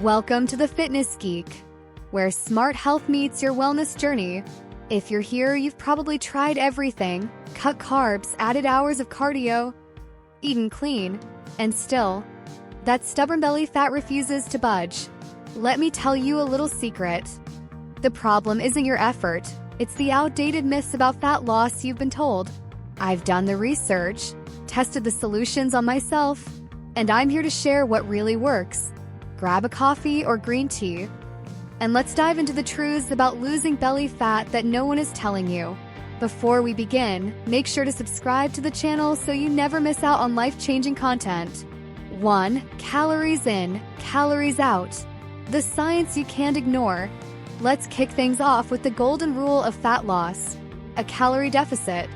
Welcome to the Fitness Geek, where smart health meets your wellness journey. If you're here, you've probably tried everything: cut carbs, added hours of cardio, eaten clean, and still, that stubborn belly fat refuses to budge. Let me tell you a little secret. The problem isn't your effort, it's the outdated myths about fat loss you've been told. I've done the research, tested the solutions on myself, and I'm here to share what really works. Grab a coffee or green tea, and let's dive into the truths about losing belly fat that no one is telling you. Before we begin, make sure to subscribe to the channel so you never miss out on life-changing content. 1. Calories in, calories out. The science you can't ignore. Let's kick things off with the golden rule of fat loss: a calorie deficit.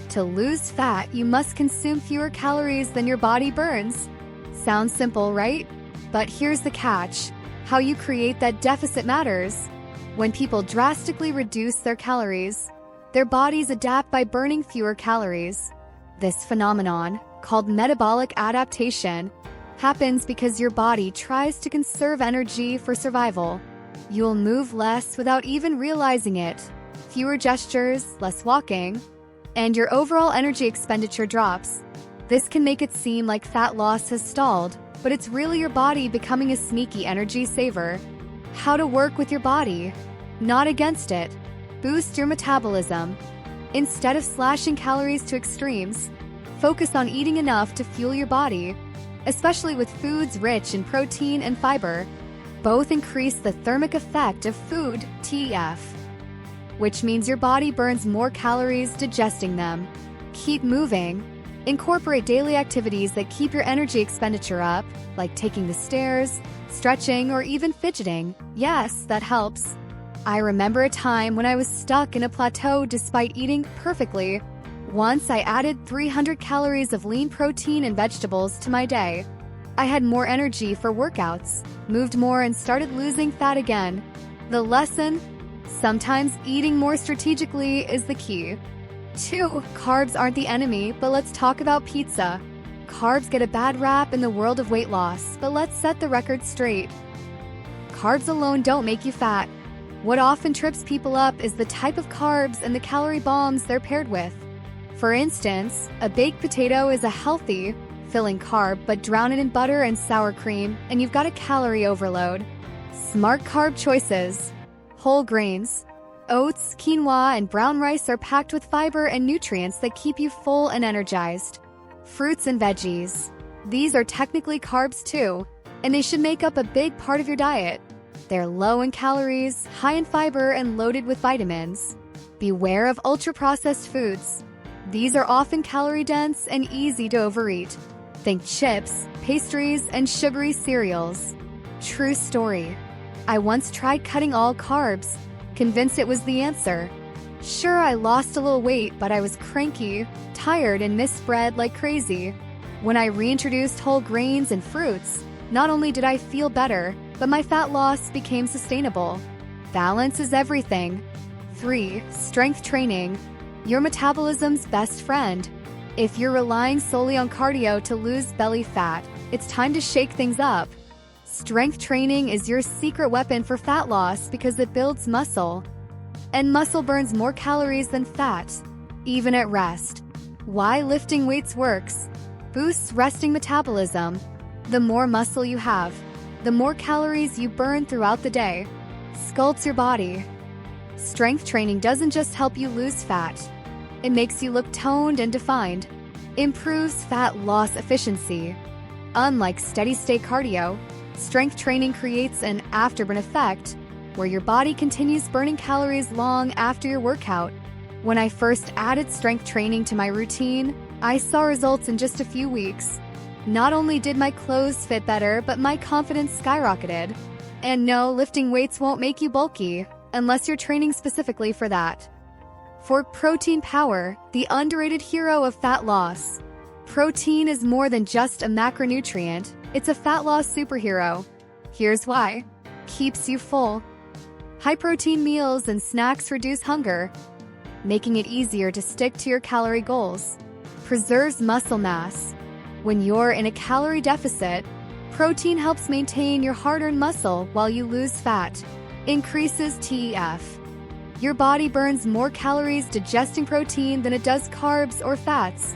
To lose fat, you must consume fewer calories than your body burns. Sounds simple, right? But here's the catch: how you create that deficit matters. When people drastically reduce their calories, their bodies adapt by burning fewer calories. This phenomenon, called metabolic adaptation, happens because your body tries to conserve energy for survival. You'll move less without even realizing it. Fewer gestures, less walking, and your overall energy expenditure drops. This can make it seem like fat loss has stalled, but it's really your body becoming a sneaky energy saver. How to work with your body, not against it. Boost your metabolism. Instead of slashing calories to extremes, focus on eating enough to fuel your body, especially with foods rich in protein and fiber. Both increase the thermic effect of food, TEF, which means your body burns more calories digesting them. Keep moving. Incorporate daily activities that keep your energy expenditure up, like taking the stairs, stretching, or even fidgeting. Yes, that helps. I remember a time when I was stuck in a plateau despite eating perfectly. Once I added 300 calories of lean protein and vegetables to my day. I had more energy for workouts, moved more, and started losing fat again. The lesson? Sometimes eating more strategically is the key. 2. Carbs aren't the enemy, but let's talk about pizza. Carbs get a bad rap in the world of weight loss, but let's set the record straight. Carbs alone don't make you fat. What often trips people up is the type of carbs and the calorie bombs they're paired with. For instance, a baked potato is a healthy, filling carb, but drown it in butter and sour cream, and you've got a calorie overload. Smart carb choices. Whole grains. Oats, quinoa, and brown rice are packed with fiber and nutrients that keep you full and energized. Fruits and veggies. These are technically carbs too, and they should make up a big part of your diet. They're low in calories, high in fiber, and loaded with vitamins. Beware of ultra-processed foods. These are often calorie-dense and easy to overeat. Think chips, pastries, and sugary cereals. True story. I once tried cutting all carbs, convinced it was the answer. Sure, I lost a little weight, but I was cranky, tired, and missed bread like crazy. When I reintroduced whole grains and fruits, not only did I feel better, but my fat loss became sustainable. Balance is everything. 3. Strength training. Your metabolism's best friend. If you're relying solely on cardio to lose belly fat, it's time to shake things up. Strength training is your secret weapon for fat loss because it builds muscle. And muscle burns more calories than fat, even at rest. Why lifting weights works? Boosts resting metabolism. The more muscle you have, the more calories you burn throughout the day. Sculpts your body. Strength training doesn't just help you lose fat. It makes you look toned and defined. Improves fat loss efficiency. Unlike steady-state cardio, strength training creates an afterburn effect, where your body continues burning calories long after your workout. When I first added strength training to my routine, I saw results in just a few weeks. Not only did my clothes fit better, but my confidence skyrocketed. And no, lifting weights won't make you bulky, unless you're training specifically for that. For protein power, the underrated hero of fat loss. Protein is more than just a macronutrient, it's a fat loss superhero. Here's why. Keeps you full. High-protein meals and snacks reduce hunger, making it easier to stick to your calorie goals. Preserves muscle mass. When you're in a calorie deficit, Protein helps maintain your hard-earned muscle while you lose fat. Increases TEF. Your body burns more calories digesting protein than it does carbs or fats.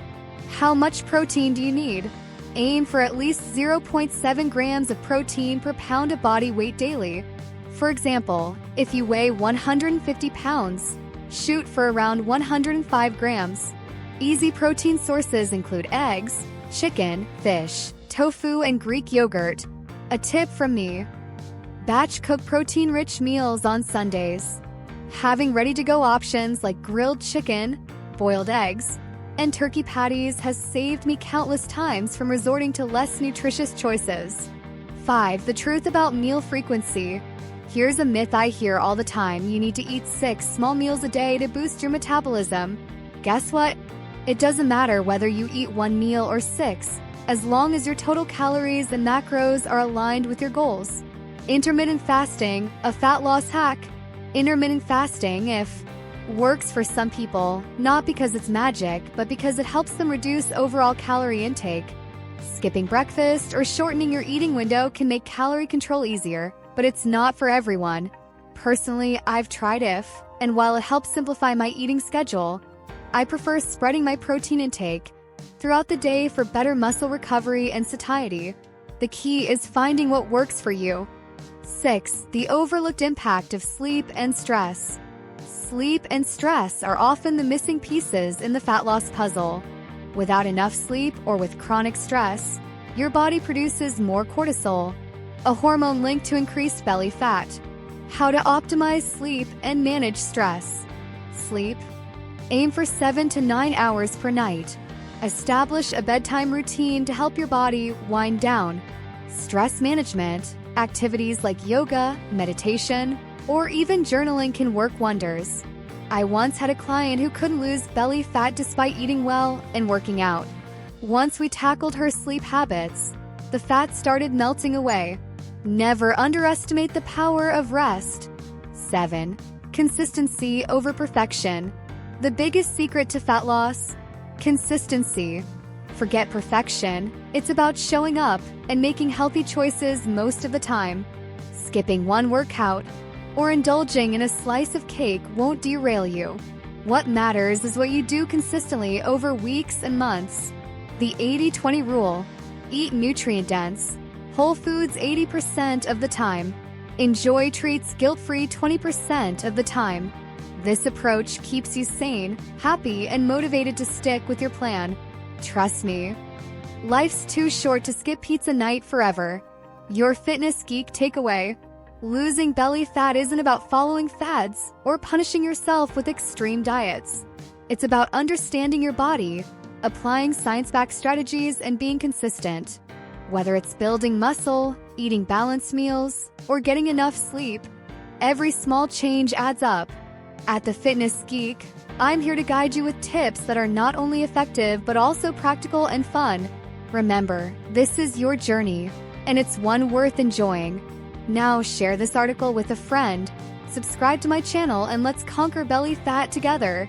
How much protein do you need? Aim for at least 0.7 grams of protein per pound of body weight daily. For example, if you weigh 150 pounds, shoot for around 105 grams. Easy protein sources include eggs, chicken, fish, tofu, and Greek yogurt. A tip from me: batch cook protein-rich meals on Sundays. Having ready-to-go options like grilled chicken, boiled eggs, and turkey patties has saved me countless times from resorting to less nutritious choices. 5. The truth about meal frequency. Here's a myth I hear all the time: you need to eat 6 small meals a day to boost your metabolism. Guess what? It doesn't matter whether you eat 1 meal or 6, as long as your total calories and macros are aligned with your goals. Intermittent fasting, a fat loss hack. Intermittent fasting works for some people, not because it's magic, but because it helps them reduce overall calorie intake. Skipping breakfast or shortening your eating window can make calorie control easier, but it's not for everyone. Personally, I've tried and while it helps simplify my eating schedule, I prefer spreading my protein intake throughout the day for better muscle recovery and satiety. The key is finding what works for you. 6. The overlooked impact of sleep and stress. Sleep and stress are often the missing pieces in the fat loss puzzle. Without enough sleep or with chronic stress, your body produces more cortisol, a hormone linked to increased belly fat. How to optimize sleep and manage stress. Sleep. Aim for 7 to 9 hours per night. Establish a bedtime routine to help your body wind down. Stress management. Activities like yoga, meditation, or even journaling can work wonders. I once had a client who couldn't lose belly fat despite eating well and working out. Once we tackled her sleep habits, the fat started melting away. Never underestimate the power of rest. 7. Consistency over perfection. The biggest secret to fat loss? Consistency. Forget perfection. It's about showing up and making healthy choices most of the time. Skipping one workout or indulging in a slice of cake won't derail you. What matters is what you do consistently over weeks and months. The 80-20 rule. Eat nutrient-dense, whole foods 80% of the time. Enjoy treats guilt-free 20% of the time. This approach keeps you sane, happy, and motivated to stick with your plan. Trust me, life's too short to skip pizza night forever. Your Fitness Geek takeaway: losing belly fat isn't about following fads or punishing yourself with extreme diets. It's about understanding your body, applying science-backed strategies, and being consistent. Whether it's building muscle, eating balanced meals, or getting enough sleep, every small change adds up. At the Fitness Geek, I'm here to guide you with tips that are not only effective but also practical and fun. Remember, this is your journey, and it's one worth enjoying. Now share this article with a friend, subscribe to my channel, and let's conquer belly fat together.